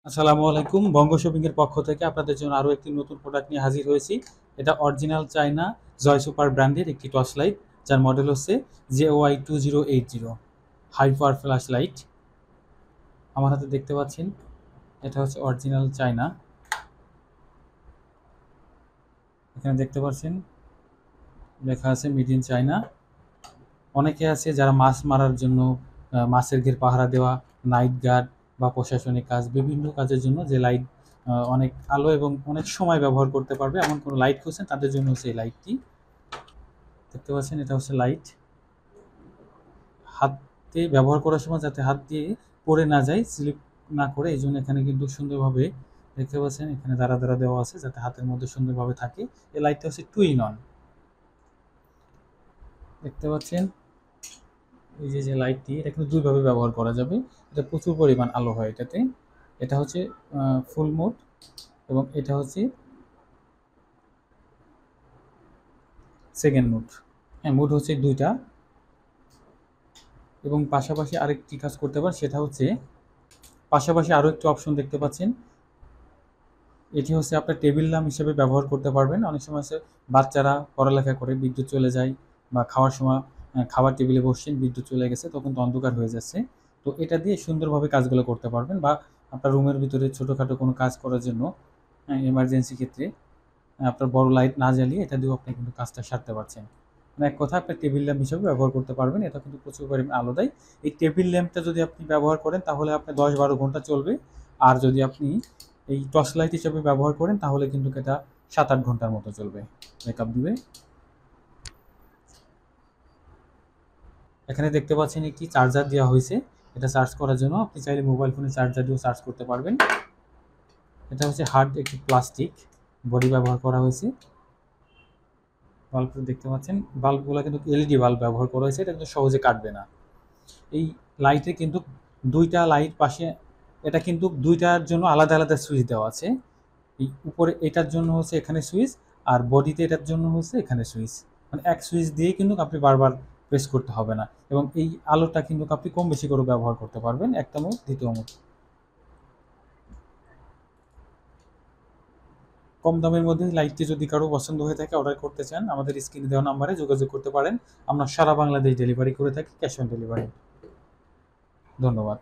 আসসালামু আলাইকুম। বঙ্গ শপিং এর পক্ষ থেকে আপনাদের জন্য আরো একটি নতুন প্রোডাক্ট নিয়ে হাজির হয়েছি। এটা অরিজিনাল চায়না জয় সুপার ব্র্যান্ডের একটি টর্চ লাইট, যার মডেল হচ্ছে JOI2080 high power flash light. আমার হাতে দেখতে পাচ্ছেন, এটা হচ্ছে অরিজিনাল চায়না। এখানে দেখতে পাচ্ছেন লেখা আছে মেড ইন চায়না। অনেকে আছে যারা মাছ মারার জন্য, মাছের ঘের পাহারা দেওয়া, নাইট গার্ড বা প্রশাসনিক কাজ, বিভিন্ন কাজের জন্য যে লাইট অনেক আলো এবং অনেক সময় ব্যবহার করতে পারবে এমন কোনো লাইট খুঁজছেন, তাদের জন্য হচ্ছে এই লাইটটি। দেখতে পাচ্ছেন এটা হচ্ছে লাইট। হাতে ব্যবহার করার সময় যাতে হাত দিয়ে পড়ে না যায়, স্লিপ না করে, এই জন্য এখানে কিন্তু সুন্দরভাবে দেখতে পাচ্ছেন এখানে দাঁড়া দাঁড়া দেওয়া আছে যাতে হাতের মধ্যে সুন্দরভাবে থাকে। এই লাইটটা হচ্ছে 2 in 1। দেখতে পাচ্ছেন এই যে লাইটটি, এটা কিন্তু দুইভাবে ব্যবহার করা যাবে। এটা প্রচুর পরিমাণ আলো হয় এটাতে। এটা হচ্ছে ফুল মোড এবং এটা হচ্ছে সেকেন্ড মোড। হ্যাঁ, মোড হচ্ছে দুইটা। এবং পাশাপাশি আরেকটি কাজ করতে পারেন, সেটা হচ্ছে পাশাপাশি আরও একটি অপশন দেখতে পাচ্ছেন। এটি হচ্ছে আপনার টেবিল ল্যাম্প হিসেবে ব্যবহার করতে পারবেন। অনেক সময় হচ্ছে বাচ্চারা পড়ালেখা করে বিদ্যুৎ চলে যায়, বা খাওয়ার সময় খাবার টেবিলে বসছেন বিদ্যুৎ চলে গেছে, তখন তো অন্ধকার হয়ে যাচ্ছে। তো এটা দিয়ে সুন্দরভাবে কাজগুলো করতে পারবেন, বা আপনার রুমের ভিতরে ছোটোখাটো কোনো কাজ করার জন্য এমার্জেন্সি ক্ষেত্রে আপনার বড় লাইট না জ্বালিয়ে এটা দিয়েও আপনি কিন্তু কাজটা সারতে পারছেন। মানে এক কথা, আপনার টেবিল ল্যাম্প হিসেবে ব্যবহার করতে পারবেন। এটা কিন্তু প্রচুর পরিমাণে আলো দেয়। এই টেবিল ল্যাম্পটা যদি আপনি ব্যবহার করেন তাহলে আপনার 10-12 ঘন্টা চলবে। আর যদি আপনি এই টর্চ লাইট হিসেবে ব্যবহার করেন তাহলে কিন্তু এটা 7-8 ঘন্টার মতো চলবে, ব্যাকআপ দিবে। এখানে দেখতে পাচ্ছেন একটি চার্জার দেওয়া হয়েছে। এটা চার্জ করার জন্য আপনি চাইলে মোবাইল ফোনে চার্জার দিয়েও চার্জ করতে পারবেন। এটা হচ্ছে হার্ড একটি প্লাস্টিক বডি ব্যবহার করা হয়েছে। বাল্ব দেখতে পাচ্ছেন, বাল্বগুলো কিন্তু এলইডি বাল্ব ব্যবহার করা হয়েছে, এটা কিন্তু সহজে কাটবে না। এই লাইটে কিন্তু দুইটা লাইট পাশে, এটা কিন্তু দুইটার জন্য আলাদা আলাদা সুইচ দেওয়া আছে। এই উপরে এটার জন্য হচ্ছে এখানে সুইচ, আর বডিতে এটার জন্য হচ্ছে এখানে সুইচ। মানে এক সুইচ দিয়েই কিন্তু আপনি বারবার প্রেস করতে হবে না, এবং এই আলোটা কিন্তু আপনি কম বেশি করে ব্যবহার করতে পারবেন, একটা মোড দ্বিতীয় মোড। কম দামের মধ্যে লাইটটি যদি কারো পছন্দ হয়ে থাকে, অর্ডার করতে চান, আমাদের স্ক্রিনে দেওয়া নাম্বারে যোগাযোগ করতে পারেন। আমরা সারা বাংলাদেশ ডেলিভারি করে থাকি, ক্যাশ অন ডেলিভারি। ধন্যবাদ।